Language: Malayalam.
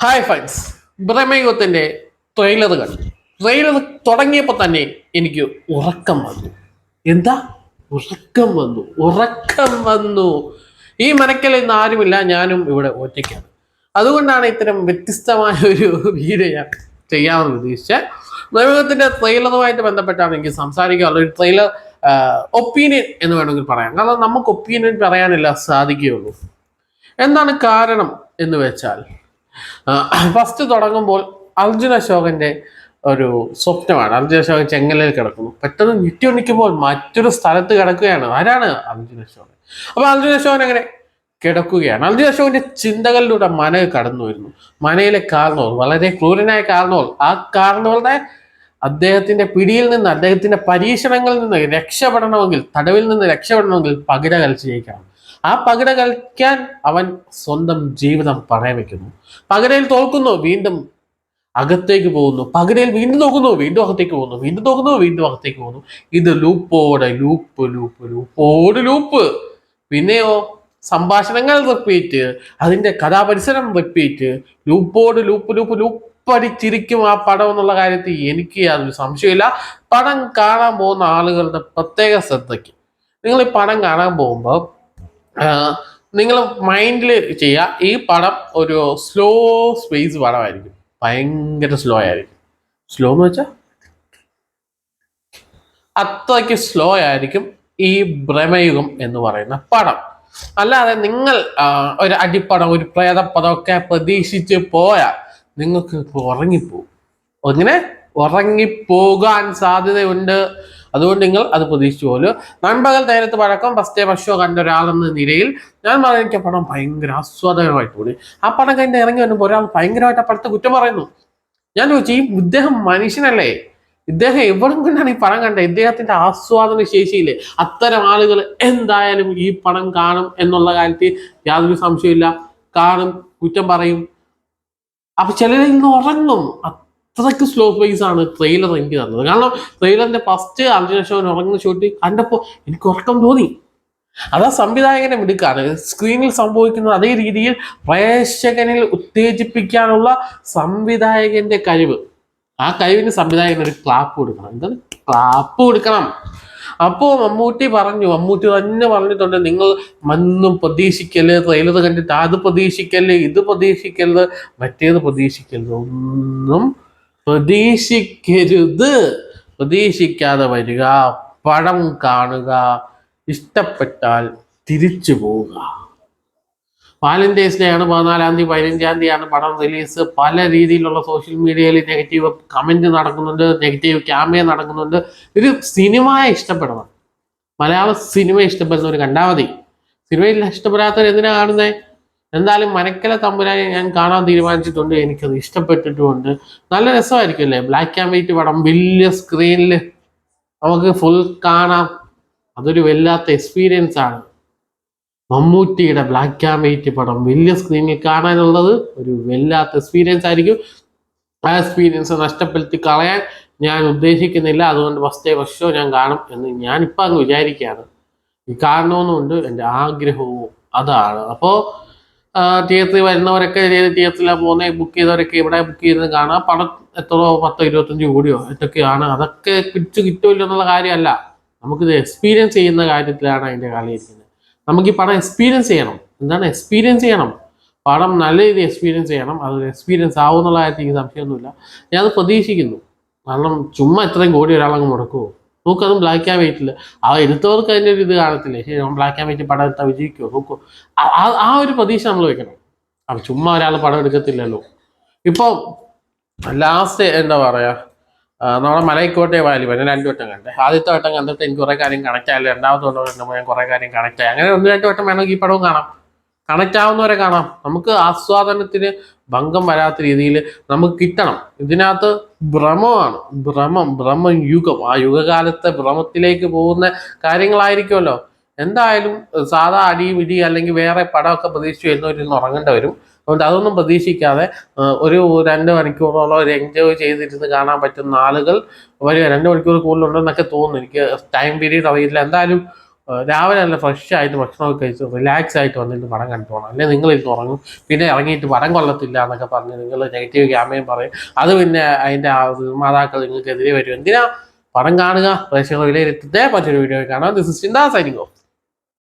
ഹായ് ഫ്രണ്ട്സ്, ബ്രഹ്മയുഗത്തിന്റെ ട്രെയിലർ കണ്ടു. ട്രെയിലർ തുടങ്ങിയപ്പോൾ തന്നെ എനിക്ക് ഉറക്കം വന്നു. എന്താ ഉറക്കം വന്നു. ഈ മനക്കൽ ഇന്ന് ആരുമില്ല, ഞാനും ഇവിടെ ഒറ്റയ്ക്കാണ്. അതുകൊണ്ടാണ് ഇത്തരം വ്യത്യസ്തമായ ഒരു വീഡിയോ ഞാൻ ചെയ്യാമെന്ന് ഉദ്ദേശിച്ചത്. ബ്രഹ്മയുഗത്തിന്റെ ട്രെയിലറുമായിട്ട് ബന്ധപ്പെട്ടാണ് എനിക്ക് സംസാരിക്കാനുള്ള ഒരു ട്രെയിലർ ഒപ്പീനിയൻ എന്ന് വേണമെങ്കിൽ പറയാം. കാരണം നമുക്ക് ഒപ്പീനിയൻ പറയാനല്ല സാധിക്കുകയുള്ളൂ. എന്താണ് കാരണം എന്ന് വെച്ചാൽ, ഫസ്റ്റ് തുടങ്ങുമ്പോൾ അർജുൻ അശോകന്റെ ഒരു സ്വപ്നമാണ്. അർജുൻ അശോകൻ ചെങ്ങലയിൽ കിടക്കുന്നു. പെട്ടെന്ന് ഞെട്ടിയൊണിക്കുമ്പോൾ മറ്റൊരു സ്ഥലത്ത് കിടക്കുകയാണ്. ആരാണ്? അർജുൻ അശോകൻ. അപ്പൊ അർജുൻ അശോകൻ അങ്ങനെ കിടക്കുകയാണ്. അർജുൻ അശോകന്റെ ചിന്തകളിലൂടെ മന കടന്നു വരുന്നു. മനയിലെ കാർണവർ, വളരെ ക്രൂരനായ കാർണവർ, ആ കാർണവറുടെ അദ്ദേഹത്തിന്റെ പിടിയിൽ നിന്ന്, അദ്ദേഹത്തിന്റെ പരീക്ഷണങ്ങളിൽ നിന്ന് രക്ഷപ്പെടണമെങ്കിൽ, തടവിൽ നിന്ന് രക്ഷപ്പെടണമെങ്കിൽ പകിട കളിച്ച് ജയിക്കണം. ആ പകിട കളിക്കാൻ അവൻ സ്വന്തം ജീവിതം പണയം വെക്കുന്നു. പകിടയിൽ തോൽക്കുന്നു, വീണ്ടും അകത്തേക്ക് പോകുന്നു. പകിടയിൽ വീണ്ടും നോക്കുന്നു, വീണ്ടും അകത്തേക്ക് പോകുന്നു, വീണ്ടും നോക്കുന്നു, വീണ്ടും അകത്തേക്ക് പോകുന്നു. ഇത് ലൂപ്പോടെ ലൂപ്പ്. പിന്നെയോ സംഭാഷണങ്ങൾ റിപ്പീറ്റ്, അതിന്റെ കഥാപരിസരം റിപ്പീറ്റ്, ലൂപ്പടിച്ചിരിക്കും ആ പടം എന്നുള്ള കാര്യത്തിൽ എനിക്ക് യാതൊരു സംശയമില്ല. പടം കാണാൻ പോകുന്ന ആളുകളുടെ പ്രത്യേക ശ്രദ്ധയ്ക്ക്, നിങ്ങൾ ഈ പടം കാണാൻ പോകുമ്പോൾ നിങ്ങൾ മൈൻഡിൽ ചെയ്യുക, ഈ പടം ഒരു സ്ലോ സ്പേസ് പടമായിരിക്കും. ഭയങ്കര സ്ലോ ആയിരിക്കും. സ്ലോ എന്ന് വെച്ചാൽ അത്രയ്ക്ക് സ്ലോ ആയിരിക്കും ഈ ഭ്രമയുഗം എന്ന് പറയുന്ന പടം. അല്ലാതെ നിങ്ങൾ ഒരു അടിപ്പടം, ഒരു പ്രേതപ്പടം ഒക്കെ പ്രതീക്ഷിച്ച് പോയാൽ നിങ്ങൾക്ക് ഉറങ്ങിപ്പോകും. അങ്ങനെ ഉറങ്ങിപ്പോകാൻ സാധ്യതയുണ്ട്. അതുകൊണ്ട് നിങ്ങൾ അത് പ്രതീക്ഷിച്ചു പോലും. നൻപകൽ നേരത്ത് പഴക്കം ഫസ്റ്റ് ടൈം ഷോ കണ്ട ഒരാളെന്ന നിലയിൽ ഞാൻ എനിക്ക് പടം ഭയങ്കര ആസ്വാദകരമായിട്ട് കൂടി. ആ പടം കഴിഞ്ഞ് ഇറങ്ങി വരുമ്പോൾ ഒരാൾ ഭയങ്കരമായിട്ട് ആ പടത്തെ കുറ്റം പറയുന്നു. ഞാൻ ചോദിച്ചു, ഈ ഇദ്ദേഹം മനുഷ്യനല്ലേ? ഇദ്ദേഹം എവിടെ കൊണ്ടാണ് ഈ പടം കണ്ടത്? ഇദ്ദേഹത്തിന്റെ ആസ്വാദന ശേഷിയില്ലേ? അത്തരം ആളുകൾ എന്തായാലും ഈ പടം കാണും എന്നുള്ള കാര്യത്തിൽ യാതൊരു സംശയമില്ല. കാണും, കുറ്റം പറയും. അപ്പൊ ചിലരിൽ നിന്ന് ഉറങ്ങും. അത്രയ്ക്ക് സ്ലോ സ്പേസ് ആണ് ട്രെയിലർ എനിക്ക് തന്നത്. കാരണം ട്രെയിലറിന്റെ ഫസ്റ്റ് അർജുൻ അശോകൻ ഉറങ്ങുന്ന ഷോട്ട് കണ്ടപ്പോൾ എനിക്ക് ഉറക്കം തോന്നി. അതാ സംവിധായകനെ മിടുക്കാണ്. സ്ക്രീനിൽ സംഭവിക്കുന്നത് അതേ രീതിയിൽ പ്രേക്ഷകനിൽ ഉത്തേജിപ്പിക്കാനുള്ള സംവിധായകന്റെ കഴിവ്. ആ കഴിവിന് സംവിധായകൻ ഒരു ക്ലാപ്പ് കൊടുക്കണം. എന്താണ് ക്ലാപ്പ് കൊടുക്കണം? അപ്പോ മമ്മൂട്ടി തന്നെ പറഞ്ഞിട്ടുണ്ട്, നിങ്ങൾ ഒന്നും പ്രതീക്ഷിക്കല്, ട്രെയിലർ കണ്ടിട്ട് അത് പ്രതീക്ഷിക്കല്, ഇത് പ്രതീക്ഷിക്കരുത്, മറ്റേത് പ്രതീക്ഷിക്കരുത്, ഒന്നും പ്രതീക്ഷിക്കാതെ വരിക, പടം കാണുക, ഇഷ്ടപ്പെട്ടാൽ തിരിച്ചു പോവുക. വാലന്റൈൻസ് ഡേ ആണ് 14-ാം തീയതി, 15-ാം തീയതിയാണ് പടം റിലീസ്. പല രീതിയിലുള്ള സോഷ്യൽ മീഡിയയിൽ നെഗറ്റീവ് കമന്റ് നടക്കുന്നുണ്ട്, നെഗറ്റീവ് ക്യാമ്പയിൻ നടക്കുന്നുണ്ട്. ഒരു സിനിമയെ ഇഷ്ടപ്പെടണം. മലയാള സിനിമ ഇഷ്ടപ്പെടുന്നവർ കണ്ടാൽ മതി. സിനിമയിൽ ഇഷ്ടപ്പെടാത്തവർ എന്തിനാ കാണുന്നത്? എന്തായാലും മനക്കല തമ്പുരാനെ ഞാൻ കാണാൻ തീരുമാനിച്ചിട്ടുണ്ട്. എനിക്കത് ഇഷ്ടപ്പെട്ടിട്ടുമുണ്ട്. നല്ല രസമായിരിക്കും അല്ലേ? ബ്ലാക്ക് ആൻഡ് വൈറ്റ് പടം വലിയ സ്ക്രീനിൽ നമുക്ക് ഫുൾ കാണാം. അതൊരു വല്ലാത്ത എക്സ്പീരിയൻസ് ആണ്. മമ്മൂട്ടിയുടെ ബ്ലാക്ക് ആൻഡ് വൈറ്റ് പടം വലിയ സ്ക്രീനിൽ കാണാനുള്ളത് ഒരു വല്ലാത്ത എക്സ്പീരിയൻസ് ആയിരിക്കും. ആ എക്സ്പീരിയൻസ് നഷ്ടപ്പെടുത്തി കളയാൻ ഞാൻ ഉദ്ദേശിക്കുന്നില്ല. അതുകൊണ്ട് ഫസ്റ്റ് ഷോ ഞാൻ കാണും എന്ന് ഞാനിപ്പോൾ അങ്ങ് വിചാരിക്കുകയാണ്. ഈ കാണണമെന്നുണ്ട്, എൻ്റെ ആഗ്രഹവും അതാണ്. അപ്പോൾ തിയേറ്ററിൽ വരുന്നവരൊക്കെ തിയേറ്ററിലാണ് പോകുന്നത്, ബുക്ക് ചെയ്തവരൊക്കെ ഇവിടെ ബുക്ക് ചെയ്ത് കാണാം. പണം എത്രയോ 10-25 കോടിയോ എന്തൊക്കെയാണ്, അതൊക്കെ കിട്ടുമില്ല എന്നുള്ള കാര്യമല്ല. നമുക്കിത് എക്സ്പീരിയൻസ് ചെയ്യുന്ന കാര്യത്തിലാണ് അതിൻ്റെ കളി ഇരിക്കുന്നത്. നമുക്ക് ഈ പടം എക്സ്പീരിയൻസ് ചെയ്യണം. എന്താണ് എക്സ്പീരിയൻസ് ചെയ്യണം? പടം നല്ല രീതിയിൽ എക്സ്പീരിയൻസ് ചെയ്യണം. അതൊരു എക്സ്പീരിയൻസ് ആവുന്നുള്ള കാര്യത്തിൽ എനിക്ക് സംശയമൊന്നുമില്ല. ഞാനത് പ്രതീക്ഷിക്കുന്നു. കാരണം ചുമ്മാ ഇത്രയും കോടി ഒരാളങ്ങ് മുടക്കുമോ? നോക്കതും ബ്ലാക്ക് ആൻഡ് വൈറ്റിൽ. ആ എടുത്തവർക്ക് അതിൻ്റെ ഒരു ഇത് കാണത്തില്ലേ? ശരി, ബ്ലാക്ക് ആൻഡ് വൈറ്റ് പടം എടുത്താൽ വിജയിക്കുമോ? നോക്കൂ. ആ ഒരു പ്രതീക്ഷ നമ്മൾ വെക്കണം. അപ്പം ചുമ്മാ ഒരാൾ പടം എടുക്കത്തില്ലല്ലോ. ഇപ്പോൾ ലാസ്റ്റ് എന്താ പറയുക, നമ്മുടെ മലൈക്കോട്ടെ വാലി ഞാൻ 2 വട്ടം കണ്ടേ. ആദ്യത്തെ വട്ടം കണ്ടിട്ട് എനിക്ക് കുറേ കാര്യം കണക്ട് ആയില്ല. രണ്ടാമത്തെ വട്ടം കണ്ടപ്പോൾ ഞാൻ കുറേ കാര്യം കണക്ട് ആയി. അങ്ങനെ 1-2 വട്ടം വേണമെങ്കിൽ ഈ പടവും കാണാം. കണക്ട് ആവുന്നവരെ കാണാം. നമുക്ക് ആസ്വാദനത്തിന് ഭംഗം വരാത്ത രീതിയിൽ നമുക്ക് കിട്ടണം. ഇതിനകത്ത് ഭ്രമമാണ്, ഭ്രമം യുഗം. ആ യുഗകാലത്തെ ഭ്രമത്തിലേക്ക് പോകുന്ന കാര്യങ്ങളായിരിക്കുമല്ലോ. എന്തായാലും സാധാ അടി വിടി അല്ലെങ്കിൽ വേറെ പടമൊക്കെ പ്രതീക്ഷിച്ച് വരുന്നവരിൽ ഉറങ്ങേണ്ടി വരും. അതുകൊണ്ട് അതൊന്നും പ്രതീക്ഷിക്കാതെ ഒരു 2 മണിക്കൂറോളം ഒരു എൻജോയ് ചെയ്തിരുന്ന് കാണാൻ പറ്റുന്ന ആളുകൾ വരിക. 2 മണിക്കൂർ കൂടുതലുണ്ടെന്നൊക്കെ തോന്നുന്നു. എനിക്ക് ടൈം പീരീഡ് അറിയില്ല. എന്തായാലും രാവിലെ നല്ല ഫ്രഷ് ആയിട്ട് ഭക്ഷണമൊക്കെ കഴിച്ച് റിലാക്സ് ആയിട്ട് വന്നിട്ട് പടം കണ്ടു പോകണം. അല്ലെങ്കിൽ നിങ്ങൾ ഇരുന്ന് ഉറങ്ങും, പിന്നെ ഇറങ്ങിയിട്ട് പടം കൊള്ളത്തില്ല എന്നൊക്കെ പറഞ്ഞ് നിങ്ങൾ നെഗറ്റീവ് ക്യാമ്പയിൻ പറയും. അത് പിന്നെ അതിൻ്റെ നിർമ്മാതാക്കൾ നിങ്ങൾക്കെതിരെ വരും. എന്തിനാ? പടം കാണുക, പ്രേക്ഷകർ വിലയിരുത്തത്തെ മറ്റൊരു വീഡിയോ കാണാം. ദിസ് ഇസ് ചിന്താ സൈനിങ് ഓഫ്.